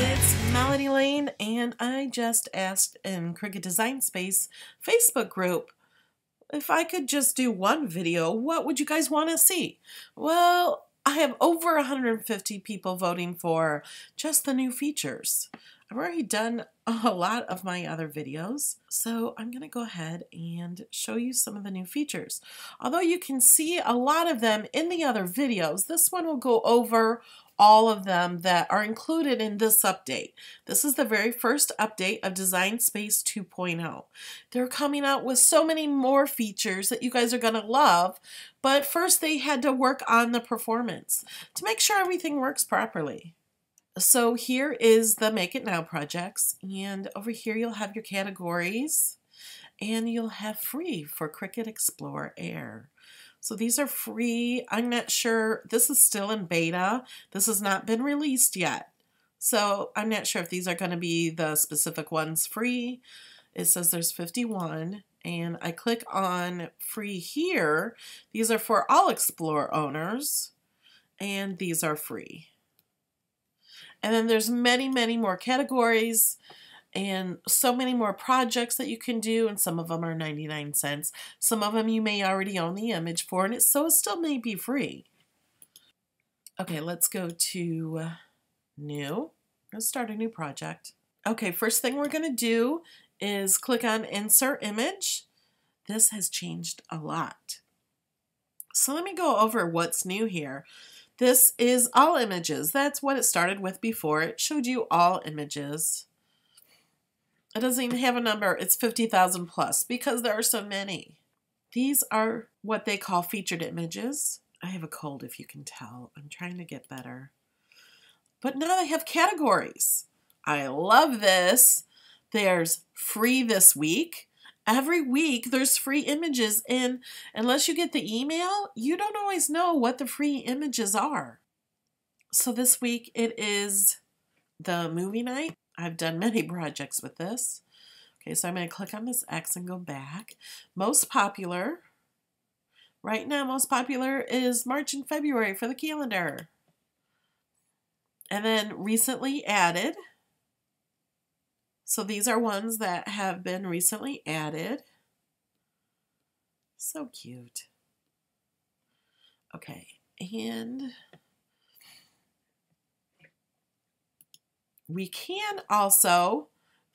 It's Melody Lane, and I just asked in Cricut Design Space Facebook group if I could just do one video, what would you guys want to see? Well, I have over 150 people voting for just the new features. I've already done a lot of my other videos, so I'm going to go ahead and show you some of the new features. Although you can see a lot of them in the other videos, this one will go over all of them that are included in this update. This is the very first update of Design Space 2.0. They're coming out with so many more features that you guys are going to love, but first they had to work on the performance to make sure everything works properly. So here is the Make It Now projects, and over here you'll have your categories, and you'll have free for Cricut Explore Air. So these are free. I'm not sure, this is still in beta. This has not been released yet. So I'm not sure if these are going to be the specific ones free. It says there's 51, and I click on free here. These are for all Explore owners, and these are free. And then there's many, many more categories and so many more projects that you can do, and some of them are 99 cents. Some of them you may already own the image for, and it still may be free. Okay, let's go to new. Let's start a new project. Okay, first thing we're going to do is click on Insert Image. This has changed a lot. So let me go over what's new here. This is all images. That's what it started with before. It showed you all images. It doesn't even have a number. It's 50,000 plus because there are so many. These are what they call featured images. I have a cold if you can tell. I'm trying to get better. But now they have categories. I love this. There's free this week. Every week there's free images, and unless you get the email, you don't always know what the free images are. So this week it is the movie night. I've done many projects with this. Okay, so I'm going to click on this X and go back. Most popular. Right now, most popular is March and February for the calendar. And then recently added. So these are ones that have been recently added. So cute. Okay, and we can also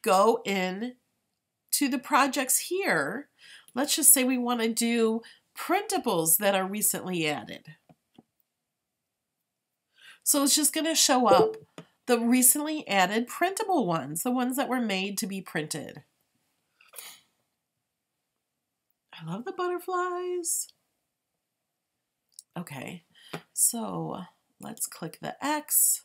go in to the projects here. Let's just say we want to do printables that are recently added. So it's just going to show up the recently added printable ones, the ones that were made to be printed. I love the butterflies. Okay, so let's click the X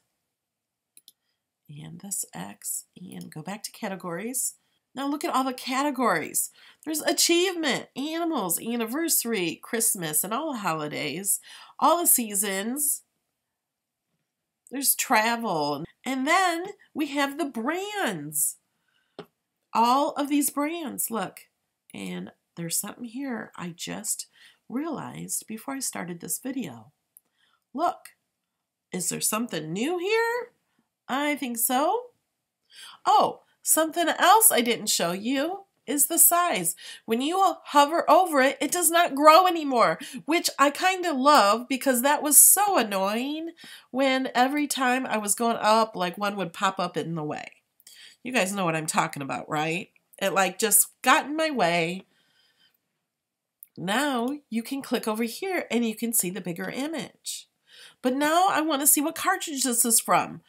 and this X and go back to categories. Now look at all the categories. There's achievement, animals, anniversary, Christmas, and all the holidays, all the seasons. There's travel. And then we have the brands. All of these brands, look. And there's something here I just realized before I started this video. Look, is there something new here? I think so. Oh, something else I didn't show you is the size. When you hover over it, it does not grow anymore, which I kind of love because that was so annoying when every time I was going up, like one would pop up in the way. You guys know what I'm talking about, right? It like just got in my way. Now you can click over here and you can see the bigger image. But now I want to see what cartridge this is from.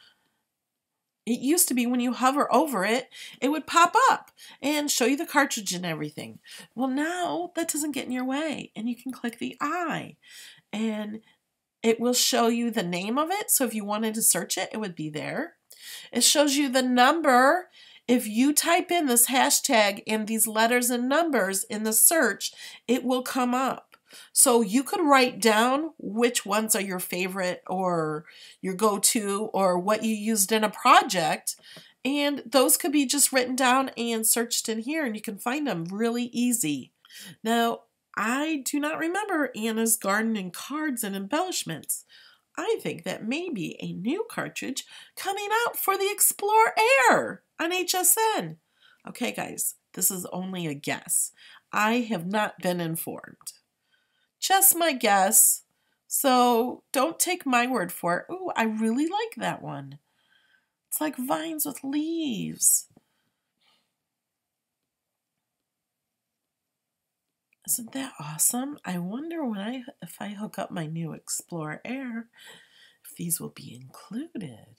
It used to be when you hover over it, it would pop up and show you the cartridge and everything. Well, now that doesn't get in your way, and you can click the I, and it will show you the name of it. So if you wanted to search it, it would be there. It shows you the number. If you type in this hashtag and these letters and numbers in the search, it will come up. So you could write down which ones are your favorite or your go-to or what you used in a project, and those could be just written down and searched in here, and you can find them really easy. Now, I do not remember Anna's garden and cards and embellishments. I think that may be a new cartridge coming out for the Explore Air on HSN. Okay, guys, this is only a guess. I have not been informed. Just my guess. So don't take my word for it. Ooh, I really like that one. It's like vines with leaves. Isn't that awesome? I wonder if I hook up my new Explorer Air, if these will be included.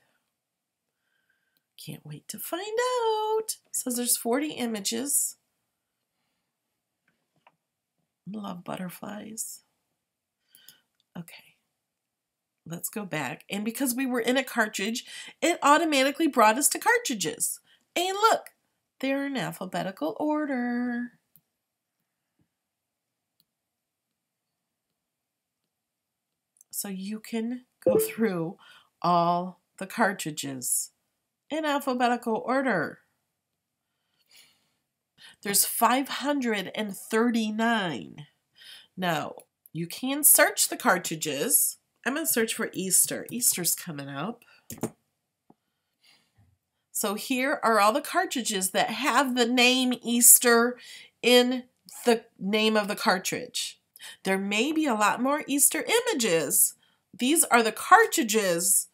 Can't wait to find out. It says there's 40 images. Love butterflies. Okay, let's go back. And because we were in a cartridge, it automatically brought us to cartridges. And look, they're in alphabetical order. So you can go through all the cartridges in alphabetical order. There's 539. Now, you can search the cartridges. I'm going to search for Easter. Easter's coming up. So here are all the cartridges that have the name Easter in the name of the cartridge. There may be a lot more Easter images. These are the cartridges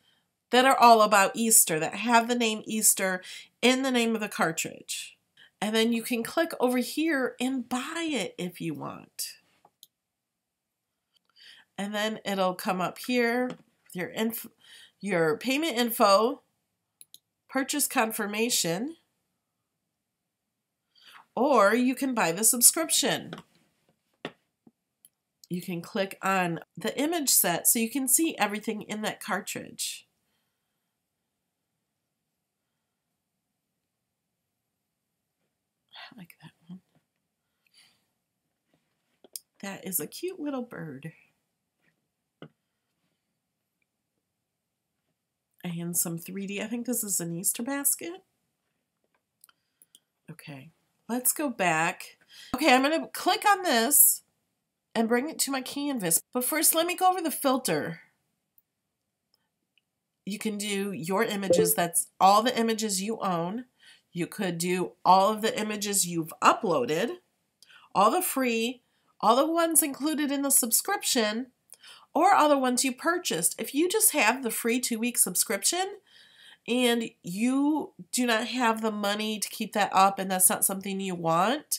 that are all about Easter, that have the name Easter in the name of the cartridge. And then you can click over here and buy it if you want. And then it'll come up here with your payment info, purchase confirmation, or you can buy the subscription. You can click on the image set so you can see everything in that cartridge. I like that one. That is a cute little bird. And some 3D. I think this is an Easter basket. Okay, let's go back. Okay, I'm going to click on this and bring it to my canvas. But first, let me go over the filter. You can do your images. That's all the images you own. You could do all of the images you've uploaded, all the free, all the ones included in the subscription, or all the ones you purchased. If you just have the free 2-week subscription and you do not have the money to keep that up and that's not something you want,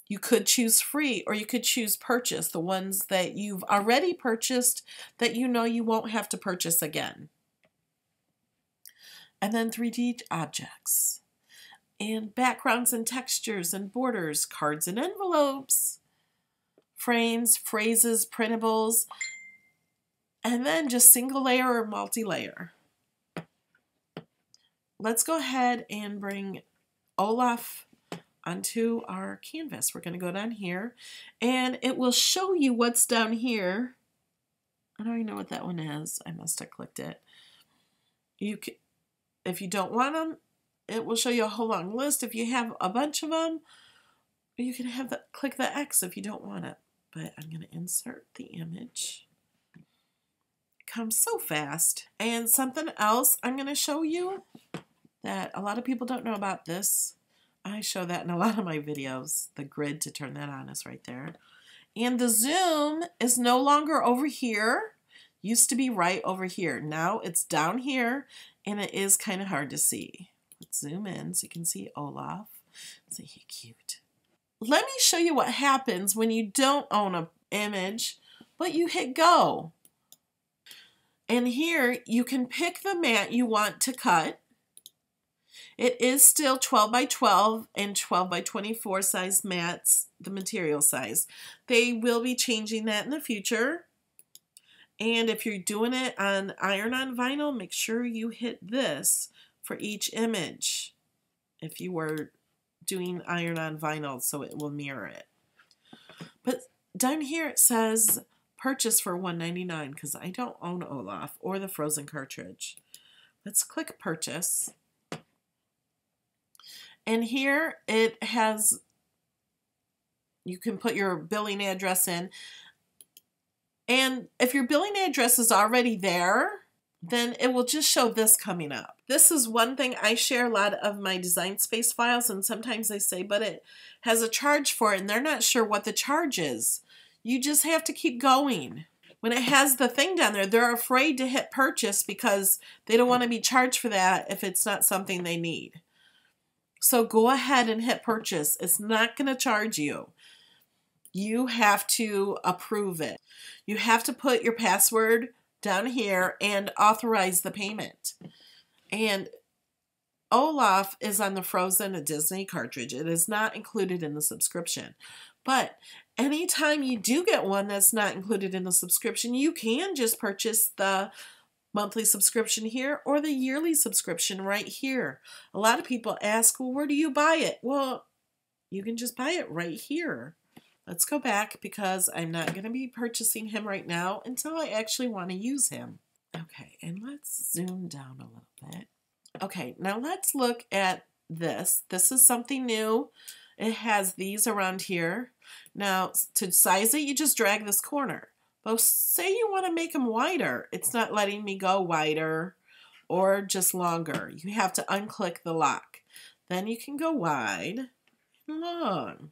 you could choose free or you could choose purchase, the ones that you've already purchased that you know you won't have to purchase again. And then 3D objects and backgrounds and textures and borders, cards and envelopes, frames, phrases, printables, and then just single layer or multi-layer. Let's go ahead and bring Olaf onto our canvas. We're going to go down here and it will show you what's down here. I don't even know what that one is. I must have clicked it. You can, if you don't want them, it will show you a whole long list. If you have a bunch of them, you can have click the X if you don't want it. But I'm going to insert the image. It comes so fast. And something else I'm going to show you that a lot of people don't know about this. I show that in a lot of my videos. The grid to turn that on is right there. And the zoom is no longer over here. Used to be right over here. Now it's down here and it is kind of hard to see. Let's zoom in so you can see Olaf. See, he's cute. Let me show you what happens when you don't own an image, but you hit go. And here you can pick the mat you want to cut. It is still 12 by 12 and 12 by 24 size mats, the material size. They will be changing that in the future. And if you're doing it on iron-on vinyl, make sure you hit this for each image if you were doing iron-on vinyl so it will mirror it. But down here it says purchase for $1.99 because I don't own Olaf or the Frozen cartridge. Let's click purchase. And here it has, you can put your billing address in. And if your billing address is already there, then it will just show this coming up. This is one thing I share a lot of my Design Space files, and sometimes they say, but it has a charge for it, and they're not sure what the charge is. You just have to keep going. When it has the thing down there, they're afraid to hit purchase because they don't want to be charged for that if it's not something they need. So go ahead and hit purchase. It's not going to charge you. You have to approve it. You have to put your password down here and authorize the payment. And Olaf is on the Frozen Disney cartridge. It is not included in the subscription. But anytime you do get one that's not included in the subscription, you can just purchase the monthly subscription here or the yearly subscription right here. A lot of people ask, well, where do you buy it? Well, you can just buy it right here. Let's go back because I'm not going to be purchasing him right now until I actually want to use him. Okay, and let's zoom down a little bit. Okay, now let's look at this. This is something new. It has these around here. Now, to size it, you just drag this corner. But say you want to make them wider. It's not letting me go wider or just longer. You have to unclick the lock. Then you can go wide and long.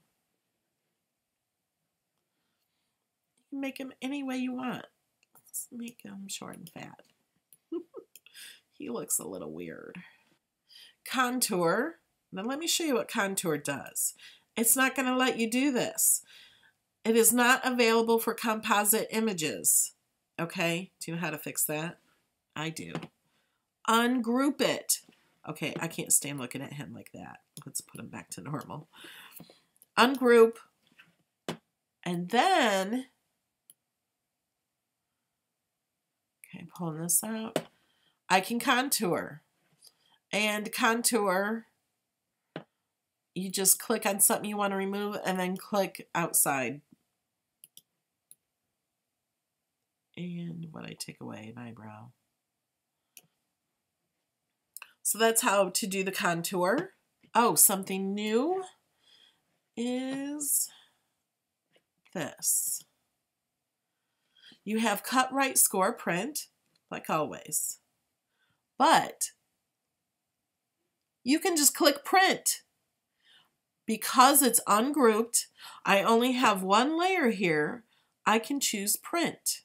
You can make them any way you want. Let's make them short and fat. He looks a little weird. Contour. Now let me show you what contour does. It's not going to let you do this. It is not available for composite images. Okay, do you know how to fix that? I do. Ungroup it. Okay, I can't stand looking at him like that. Let's put him back to normal. Ungroup. And then, okay, pulling this out. I can contour. And contour, you just click on something you want to remove and then click outside. And what I take away, an eyebrow. So that's how to do the contour. Oh, something new is this. You have cut, write, score, print, like always. But you can just click print. Because it's ungrouped, I only have one layer here, I can choose print.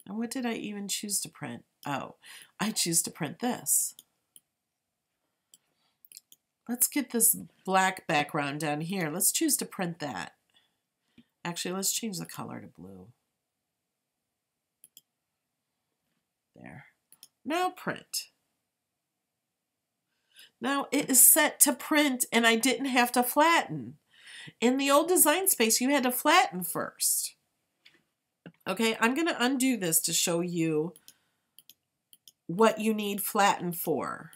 And what did I even choose to print? Oh, I choose to print this. Let's get this black background down here. Let's choose to print that. Actually, let's change the color to blue. There. Now print. Now it is set to print and I didn't have to flatten. In the old Design Space, you had to flatten first. Okay, I'm going to undo this to show you what you need flatten for.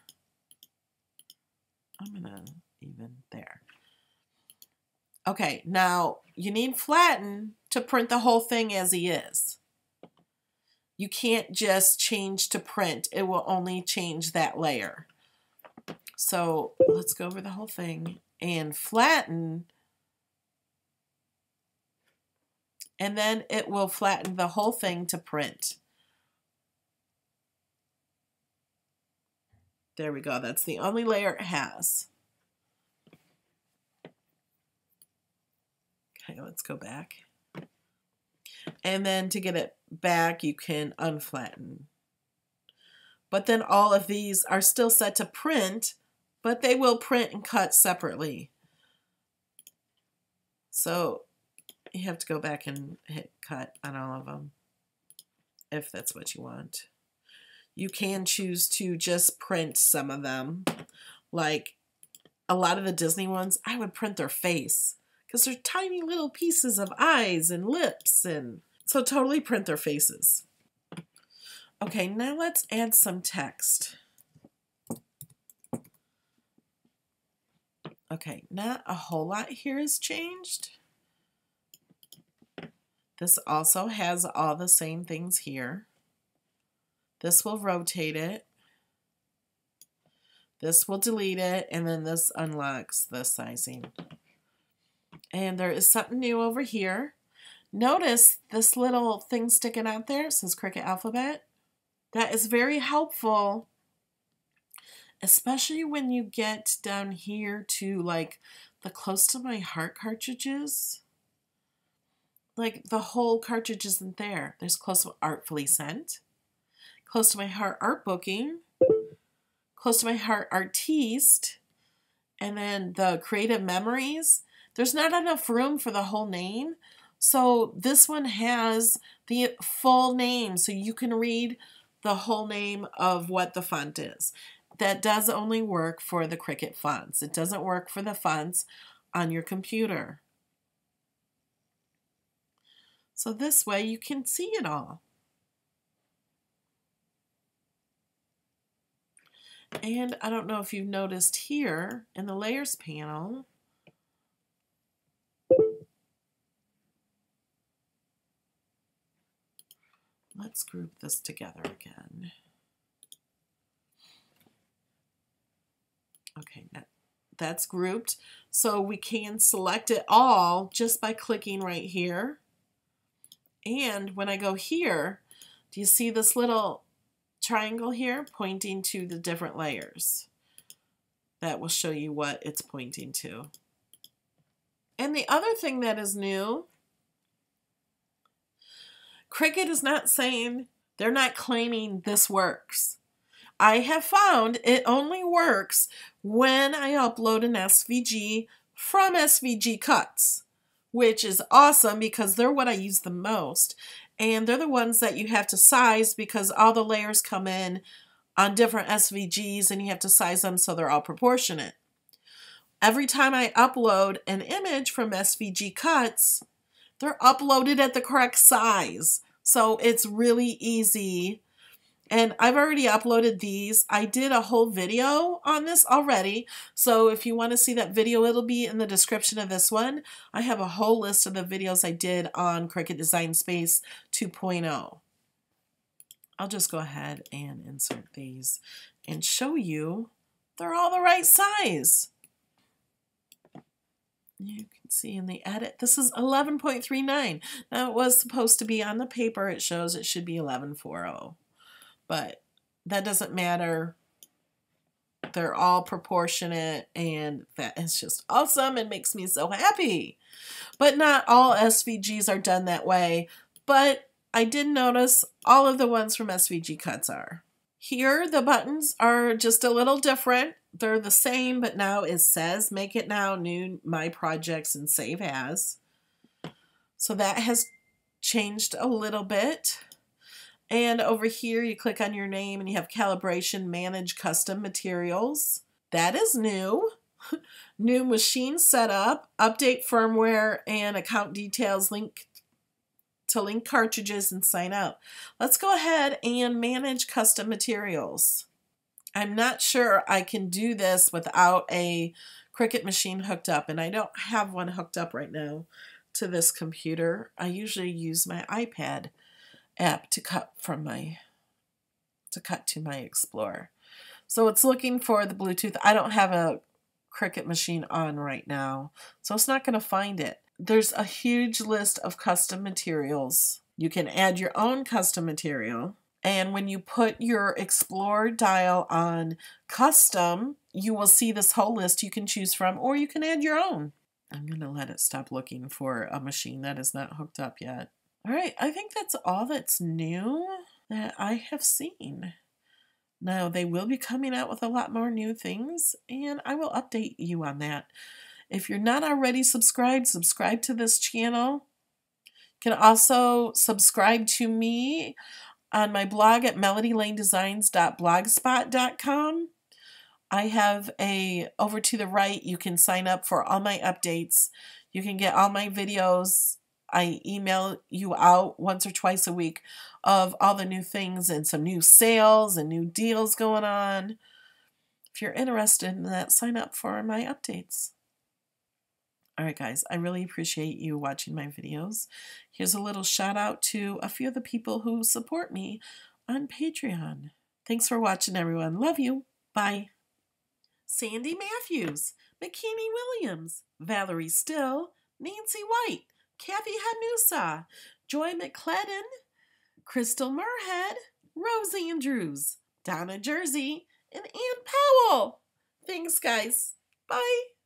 I'm going to even there. Okay, now you need flatten to print the whole thing as he is. You can't just change to print. It will only change that layer. So let's go over the whole thing and flatten. And then it will flatten the whole thing to print. There we go. That's the only layer it has. Okay, let's go back. And then to get it back, you can unflatten. But then all of these are still set to print, but they will print and cut separately. So you have to go back and hit cut on all of them if that's what you want. You can choose to just print some of them. Like a lot of the Disney ones, I would print their face because they're tiny little pieces of eyes and lips, and so totally print their faces. Okay, now let's add some text. Okay, not a whole lot here has changed. This also has all the same things here. This will rotate it. This will delete it, and then this unlocks the sizing. And there is something new over here. Notice this little thing sticking out there. It says Cricut Alphabet. That is very helpful, especially when you get down here to like the Close to My Heart cartridges. Like the whole cartridge isn't there. There's Close to Artfully Sent, Close to My Heart Art Booking, Close to My Heart Artiste, and then the Creative Memories. There's not enough room for the whole name. So this one has the full name, so you can read the whole name of what the font is. That does only work for the Cricut fonts. It doesn't work for the fonts on your computer. So this way you can see it all. And I don't know if you've noticed here in the layers panel, let's group this together again. Okay, that's grouped. So we can select it all just by clicking right here. And when I go here, do you see this little triangle here pointing to the different layers? That will show you what it's pointing to. And the other thing that is new, Cricut is not saying, they're not claiming this works. I have found it only works when I upload an SVG from SVG Cuts, which is awesome because they're what I use the most. And they're the ones that you have to size because all the layers come in on different SVGs and you have to size them so they're all proportionate. Every time I upload an image from SVG Cuts, they're uploaded at the correct size. So it's really easy. And I've already uploaded these. I did a whole video on this already. So if you want to see that video, it'll be in the description of this one. I have a whole list of the videos I did on Cricut Design Space 2.0. I'll just go ahead and insert these and show you they're all the right size. You can see in the edit, this is 11.39. Now it was supposed to be on the paper. It shows it should be 11.40. But that doesn't matter. They're all proportionate and that is just awesome and makes me so happy. But not all SVGs are done that way. But I did notice all of the ones from SVG Cuts are. Here the buttons are just a little different. They're the same, but now it says Make It Now, New, My Projects, and Save As. So that has changed a little bit. And over here, you click on your name and you have Calibration, Manage Custom Materials. That is new. New machine setup, update firmware, and account details, link to link cartridges and sign up. Let's go ahead and manage custom materials. I'm not sure I can do this without a Cricut machine hooked up, and I don't have one hooked up right now to this computer. I usually use my iPad app to cut to my Explorer. So it's looking for the Bluetooth. I don't have a Cricut machine on right now, so it's not going to find it. There's a huge list of custom materials. You can add your own custom material. And when you put your Explorer dial on custom, you will see this whole list you can choose from, or you can add your own. I'm going to let it stop looking for a machine that is not hooked up yet. All right, I think that's all that's new that I have seen. Now, they will be coming out with a lot more new things, and I will update you on that. If you're not already subscribed, subscribe to this channel. You can also subscribe to me on my blog at melodylanedesigns.blogspot.com. I have over to the right, you can sign up for all my updates. You can get all my videos. I email you out once or twice a week of all the new things and some new sales and new deals going on. If you're interested in that, sign up for my updates. All right, guys, I really appreciate you watching my videos. Here's a little shout out to a few of the people who support me on Patreon. Thanks for watching, everyone. Love you. Bye. Sandy Matthews, McKinney Williams, Valerie Still, Nancy White, Kathy Hanusa, Joy McClellan, Crystal Murhead, Rose Andrews, Donna Jersey, and Ann Powell. Thanks, guys. Bye.